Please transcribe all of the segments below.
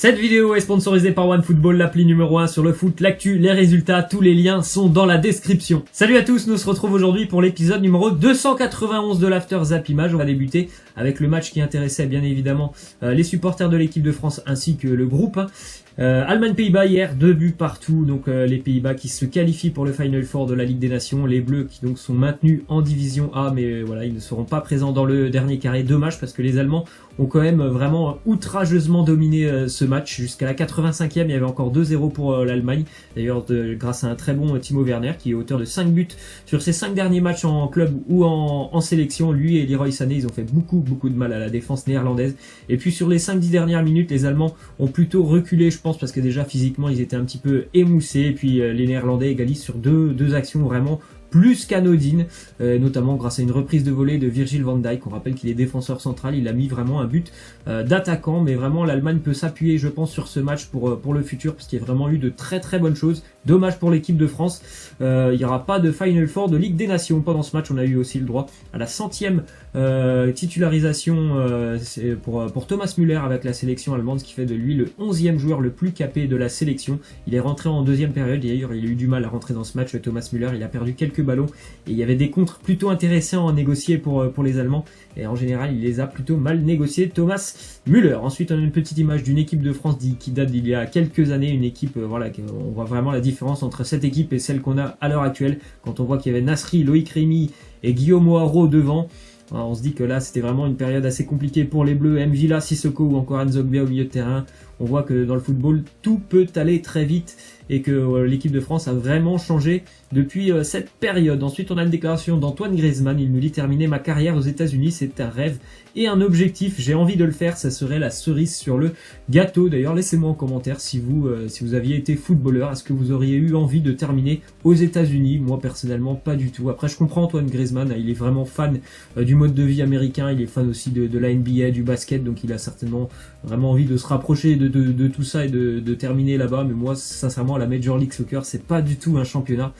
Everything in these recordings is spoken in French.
Cette vidéo est sponsorisée par OneFootball, l'appli numéro 1 sur le foot, l'actu, les résultats, tous les liens sont dans la description. Salut à tous, nous se retrouvons aujourd'hui pour l'épisode numéro 291 de l'After Zap Image. On va débuter avec le match qui intéressait bien évidemment les supporters de l'équipe de France ainsi que le groupe. Allemagne-Pays-Bas hier, 2 buts partout, donc les Pays-Bas qui se qualifient pour le Final Four de la Ligue des Nations, les Bleus qui donc sont maintenus en Division A, mais voilà, ils ne seront pas présents dans le dernier carré. Dommage parce que les Allemands ont quand même vraiment outrageusement dominé ce match. Jusqu'à la 85e, il y avait encore 2-0 pour l'Allemagne, d'ailleurs grâce à un très bon Timo Werner qui est auteur de 5 buts sur ses 5 derniers matchs en club ou en sélection. Lui et Leroy Sané, ils ont fait beaucoup de mal à la défense néerlandaise. Et puis sur les 5-10 dernières minutes, les Allemands ont plutôt reculé, je pense, parce que déjà physiquement ils étaient un petit peu émoussés, et puis les Néerlandais égalisent sur deux actions vraiment plus qu'anodine, notamment grâce à une reprise de volée de Virgil van Dijk. On rappelle qu'il est défenseur central, il a mis vraiment un but d'attaquant, mais vraiment l'Allemagne peut s'appuyer, je pense, sur ce match pour le futur, parce qu'il y a vraiment eu de très bonnes choses. Dommage pour l'équipe de France, il n'y aura pas de Final Four de Ligue des Nations pendant ce match. On a eu aussi le droit à la 100e titularisation pour Thomas Müller avec la sélection allemande, ce qui fait de lui le 11e joueur le plus capé de la sélection. Il est rentré en deuxième période, et d'ailleurs il a eu du mal à rentrer dans ce match, Thomas Müller. Il a perdu quelques ballons et il y avait des contres plutôt intéressants à négocier pour les Allemands, et en général il les a plutôt mal négociés, Thomas Müller. Ensuite on a une petite image d'une équipe de France qui date d'il y a quelques années, une équipe voilà, on voit vraiment la différence entre cette équipe et celle qu'on a à l'heure actuelle, quand on voit qu'il y avait Nasri, Loïc Rémy et Guillaume Haro devant. Alors, on se dit que là c'était vraiment une période assez compliquée pour les Bleus. Mvila, Sissoko ou encore Nzogbia au milieu de terrain. On voit que dans le football tout peut aller très vite et que l'équipe de France a vraiment changé depuis cette période. Ensuite on a une déclaration d'Antoine Griezmann. Il nous dit: terminer ma carrière aux États-Unis, c'est un rêve et un objectif, j'ai envie de le faire, ça serait la cerise sur le gâteau. D'ailleurs laissez-moi en commentaire si vous aviez été footballeur, est-ce que vous auriez eu envie de terminer aux États-Unis? Moi personnellement pas du tout. Après je comprends Antoine Griezmann, il est vraiment fan du mode de vie américain, il est fan aussi de la NBA, du basket, donc il a certainement vraiment envie de se rapprocher de tout ça et de terminer là-bas. Mais moi sincèrement la Major League Soccer c'est pas du tout un championnat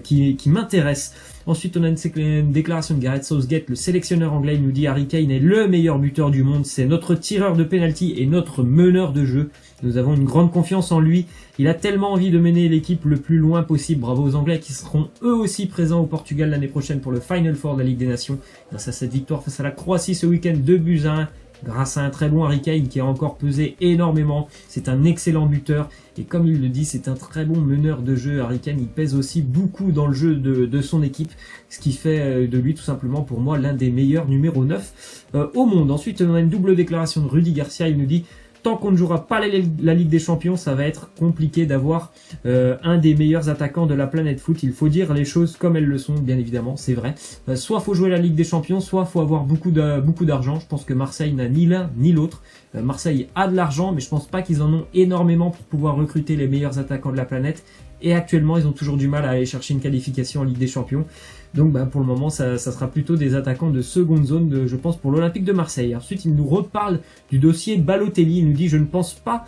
qui m'intéresse. Ensuite on a une déclaration de Gareth Southgate, le sélectionneur anglais. Il nous dit: Harry Kane est le meilleur buteur du monde, c'est notre tireur de penalty et notre meneur de jeu. Nous avons une grande confiance en lui, il a tellement envie de mener l'équipe le plus loin possible. Bravo aux Anglais qui seront eux aussi présents au Portugal l'année prochaine pour le Final Four de la Ligue des Nations. Grâce à cette victoire face à la Croatie ce week-end, 2-1, grâce à un très bon Harry Kane qui a encore pesé énormément. C'est un excellent buteur et comme il le dit, c'est un très bon meneur de jeu. Harry Kane, il pèse aussi beaucoup dans le jeu de son équipe, ce qui fait de lui tout simplement pour moi l'un des meilleurs numéro 9 au monde. Ensuite on a une double déclaration de Rudy Garcia. Il nous dit: tant qu'on ne jouera pas la Ligue des Champions, ça va être compliqué d'avoir un des meilleurs attaquants de la planète foot. Il faut dire les choses comme elles le sont, bien évidemment, c'est vrai. Soit faut jouer la Ligue des Champions, soit faut avoir beaucoup d'argent. Je pense que Marseille n'a ni l'un ni l'autre. Marseille a de l'argent, mais je pense pas qu'ils en ont énormément pour pouvoir recruter les meilleurs attaquants de la planète. Et actuellement, ils ont toujours du mal à aller chercher une qualification en Ligue des Champions. Donc pour le moment, ça sera plutôt des attaquants de seconde zone, je pense, pour l'Olympique de Marseille. Ensuite, il nous reparle du dossier Balotelli. Il nous dit: je ne pense pas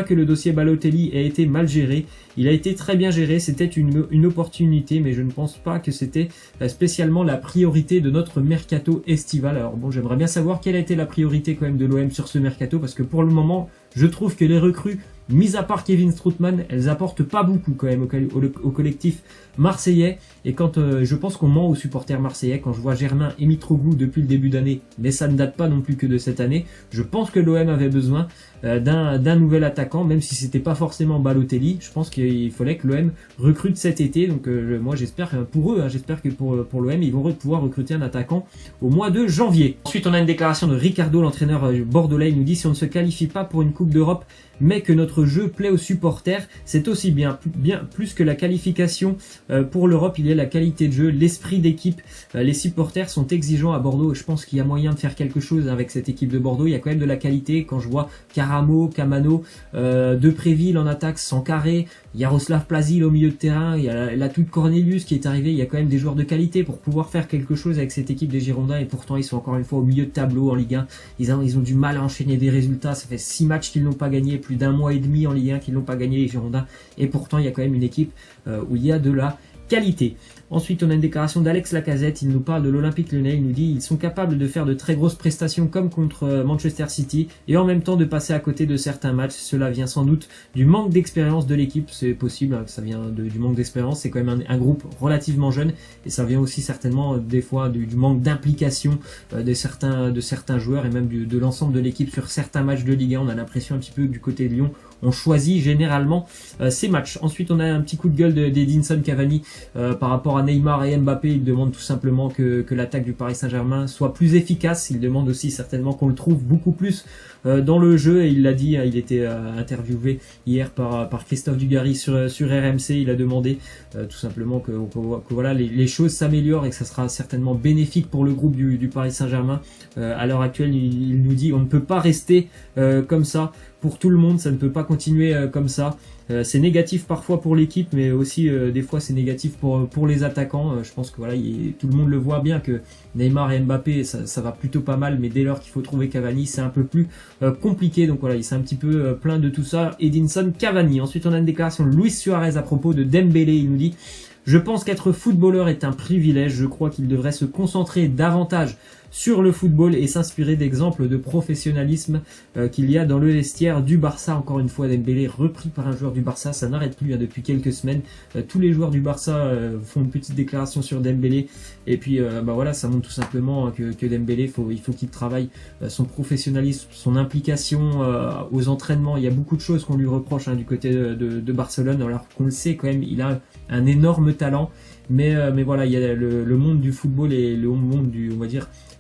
que le dossier Balotelli ait été mal géré. Il a été très bien géré, c'était une opportunité, mais je ne pense pas que c'était spécialement la priorité de notre mercato estival. Alors bon, j'aimerais bien savoir quelle a été la priorité quand même de l'OM sur ce mercato, parce que pour le moment, je trouve que les recrues, mis à part Kevin Strootman, elles apportent pas beaucoup quand même au collectif marseillais. Et quand je pense qu'on ment aux supporters marseillais, quand je vois Germain et Mitroglou depuis le début d'année, mais ça ne date pas non plus que de cette année, je pense que l'OM avait besoin d'un nouvel attaquant, même si c'était pas forcément Balotelli. Je pense qu'il fallait que l'OM recrute cet été, donc moi j'espère pour eux, j'espère que pour l'OM ils vont pouvoir recruter un attaquant au mois de janvier. Ensuite on a une déclaration de Ricardo, l'entraîneur bordelais. Il nous dit: si on ne se qualifie pas pour une Coupe d'Europe, mais que notre jeu plaît aux supporters, c'est aussi bien plus que la qualification pour l'Europe. Il y a la qualité de jeu, l'esprit d'équipe. Les supporters sont exigeants à Bordeaux. Je pense qu'il y a moyen de faire quelque chose avec cette équipe de Bordeaux. Il y a quand même de la qualité. Quand je vois Caramo, Camano, Depréville en attaque, Sankaré, Jaroslav Plazil au milieu de terrain, il y a la toute Cornelius qui est arrivé. Il y a quand même des joueurs de qualité pour pouvoir faire quelque chose avec cette équipe des Girondins, et pourtant ils sont encore une fois au milieu de tableau en Ligue 1. Ils ont du mal à enchaîner des résultats. Ça fait 6 matchs qu'ils n'ont pas gagné, plus d'1 mois et demi en Ligue 1 qu'ils n'ont pas gagné les Girondins, et pourtant il y a quand même une équipe où il y a de la qualité. Ensuite, on a une déclaration d'Alex Lacazette, il nous parle de l'Olympique Lyonnais, il nous dit ils sont capables de faire de très grosses prestations comme contre Manchester City et en même temps de passer à côté de certains matchs. Cela vient sans doute du manque d'expérience de l'équipe, c'est possible hein, que ça vient du manque d'expérience, c'est quand même un groupe relativement jeune et ça vient aussi certainement des fois du manque d'implication de certains joueurs et même de l'ensemble de l'équipe sur certains matchs de Ligue 1. On a l'impression un petit peu que du côté de Lyon, on choisit généralement ces matchs. Ensuite, on a un petit coup de gueule d'Edinson Cavani par rapport à Neymar et Mbappé. Il demande tout simplement que l'attaque du Paris Saint-Germain soit plus efficace. Il demande aussi certainement qu'on le trouve beaucoup plus dans le jeu. Et il l'a dit, il était interviewé hier par Christophe Dugarry sur RMC. Il a demandé tout simplement que voilà, les choses s'améliorent et que ça sera certainement bénéfique pour le groupe du Paris Saint-Germain. À l'heure actuelle, il nous dit on ne peut pas rester comme ça. Pour tout le monde, ça ne peut pas continuer comme ça. C'est négatif parfois pour l'équipe, mais aussi des fois c'est négatif pour les attaquants. Je pense que voilà, tout le monde le voit bien que Neymar et Mbappé, ça va plutôt pas mal, mais dès lors qu'il faut trouver Cavani, c'est un peu plus compliqué. Donc voilà, il s'est un petit peu plaint de tout ça. Edinson Cavani. Ensuite, on a une déclaration de Luis Suarez à propos de Dembélé. Il nous dit je pense qu'être footballeur est un privilège. Je crois qu'il devrait se concentrer davantage sur le football et s'inspirer d'exemples de professionnalisme qu'il y a dans le vestiaire du Barça. Encore une fois, Dembélé repris par un joueur du Barça, ça n'arrête plus hein, depuis quelques semaines. Tous les joueurs du Barça font une petite déclaration sur Dembélé et puis voilà, ça montre tout simplement que Dembélé, il faut qu'il travaille son professionnalisme, son implication aux entraînements. Il y a beaucoup de choses qu'on lui reproche hein, du côté de Barcelone, alors qu'on le sait quand même, il a un énorme talent. Mais voilà, il y a le monde du football et le monde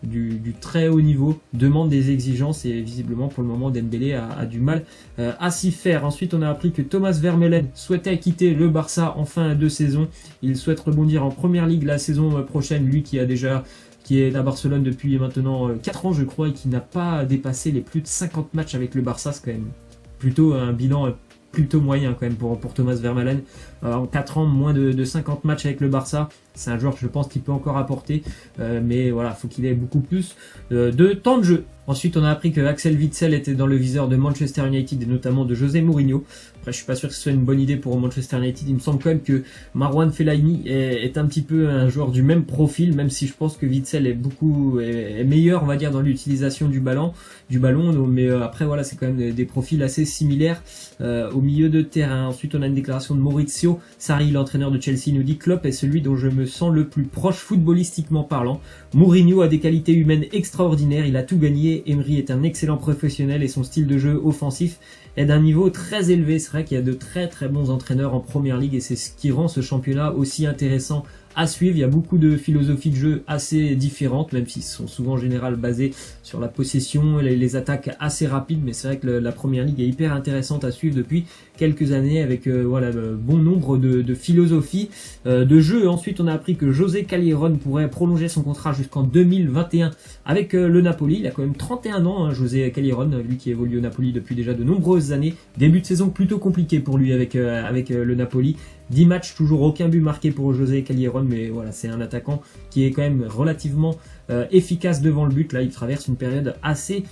du très haut niveau demande des exigences et visiblement pour le moment Dembélé a du mal à s'y faire. Ensuite, on a appris que Thomas Vermaelen souhaitait quitter le Barça en fin de saison. Il souhaite rebondir en Première Ligue la saison prochaine, lui qui est à Barcelone depuis maintenant 4 ans je crois et qui n'a pas dépassé les plus de 50 matchs avec le Barça. C'est quand même plutôt un bilan plutôt moyen quand même pour Thomas Vermaelen. En 4 ans, moins de 50 matchs avec le Barça. C'est un joueur, je pense, qui peut encore apporter. Mais voilà, faut qu'il ait beaucoup plus de temps de jeu. Ensuite, on a appris que Axel Witsel était dans le viseur de Manchester United et notamment de José Mourinho. Après, je suis pas sûr que ce soit une bonne idée pour Manchester United. Il me semble quand même que Marouane Fellaini est un petit peu un joueur du même profil, même si je pense que Witsel est meilleur, on va dire, dans l'utilisation du ballon. Mais après, voilà, c'est quand même des profils assez similaires au milieu de terrain. Ensuite, on a une déclaration de Maurizio Sarri, l'entraîneur de Chelsea, nous dit Klopp est celui dont je me sens le plus proche footballistiquement parlant. Mourinho a des qualités humaines extraordinaires, il a tout gagné. Emery est un excellent professionnel et son style de jeu offensif est d'un niveau très élevé. C'est vrai qu'il y a de très très bons entraîneurs en Première Ligue et c'est ce qui rend ce championnat aussi intéressant à suivre. Il y a beaucoup de philosophies de jeu assez différentes, même s'ils sont souvent en général basés sur la possession, les attaques assez rapides, mais c'est vrai que la Première Ligue est hyper intéressante à suivre depuis quelques années avec bon nombre de philosophies de jeu. Ensuite, on a appris que José Callejon pourrait prolonger son contrat jusqu'en 2021 avec le Napoli. Il a quand même 31 ans, hein, José Callejon, lui qui évolue au Napoli depuis déjà de nombreuses années. Début de saison plutôt compliqué pour lui avec le Napoli. 10 matchs, toujours aucun but marqué pour José Callejon, mais voilà, c'est un attaquant qui est quand même relativement efficace devant le but. Là, il traverse une période assez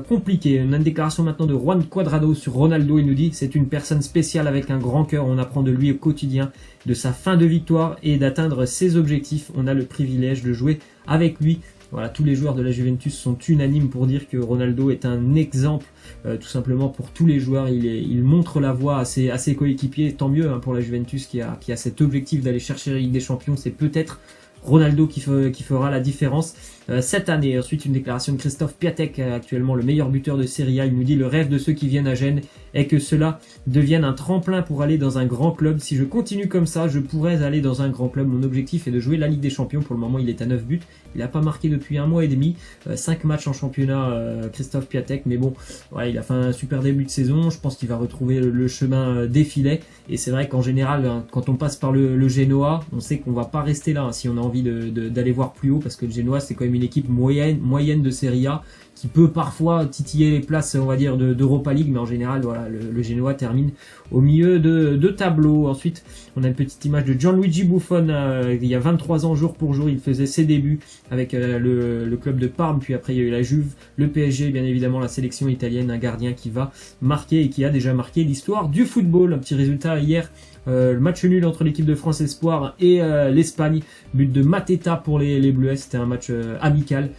compliquée. On a une déclaration maintenant de Juan Cuadrado sur Ronaldo. Il nous dit c'est une personne spéciale avec un grand cœur. On apprend de lui au quotidien, de sa fin de victoire et d'atteindre ses objectifs. On a le privilège de jouer avec lui. Voilà, tous les joueurs de la Juventus sont unanimes pour dire que Ronaldo est un exemple tout simplement pour tous les joueurs. Il montre la voie à ses coéquipiers, tant mieux hein, pour la Juventus qui a cet objectif d'aller chercher la Ligue des Champions. C'est peut-être Ronaldo qui fera la différence cette année. Ensuite, une déclaration de Christophe Piatek, actuellement le meilleur buteur de Serie A. Il nous dit le rêve de ceux qui viennent à Gênes est que cela devienne un tremplin pour aller dans un grand club. Si je continue comme ça, je pourrais aller dans un grand club. Mon objectif est de jouer la Ligue des Champions. Pour le moment, il est à 9 buts. Il n'a pas marqué depuis 1 mois et demi. 5 matchs en championnat, Christophe Piatek. Mais bon, voilà, il a fait un super début de saison. Je pense qu'il va retrouver le chemin des filets. Et c'est vrai qu'en général, hein, quand on passe par le Genoa, on sait qu'on va pas rester là hein, si on a envie d'aller voir plus haut, parce que le Genoa, c'est quand même une équipe moyenne de Serie A qui peut parfois titiller les places, on va dire, d'Europa League, mais en général, voilà, le Genoa termine au milieu de tableau. Ensuite, on a une petite image de Gianluigi Buffon, il y a 23 ans, jour pour jour, il faisait ses débuts avec le club de Parme, puis après il y a eu la Juve, le PSG, bien évidemment la sélection italienne, un gardien qui va marquer et qui a déjà marqué l'histoire du football. Un petit résultat hier, le match nul entre l'équipe de France Espoir et l'Espagne, but de Mateta pour les Bleuets, c'était un match amical.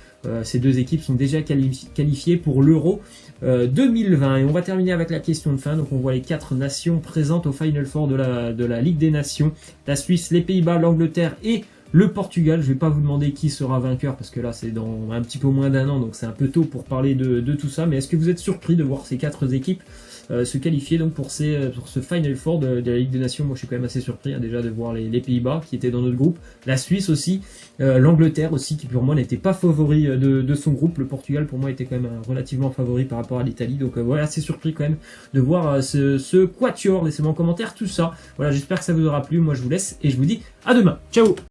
Ces deux équipes sont déjà qualifiées pour l'Euro 2020. Et on va terminer avec la question de fin. Donc on voit les 4 nations présentes au Final Four de la Ligue des Nations. La Suisse, les Pays-Bas, l'Angleterre et le Portugal. Je vais pas vous demander qui sera vainqueur parce que là c'est dans un petit peu moins d'un an, donc c'est un peu tôt pour parler de tout ça. Mais est-ce que vous êtes surpris de voir ces 4 équipes se qualifier donc pour ce Final Four de la Ligue des Nations? Moi je suis quand même assez surpris déjà de voir les Pays-Bas qui étaient dans notre groupe, la Suisse aussi, l'Angleterre aussi qui pour moi n'était pas favori de son groupe, le Portugal pour moi était quand même relativement favori par rapport à l'Italie, donc voilà, assez surpris quand même de voir ce quatuor. Laissez-moi en commentaire tout ça. Voilà, j'espère que ça vous aura plu, moi je vous laisse et je vous dis à demain, ciao.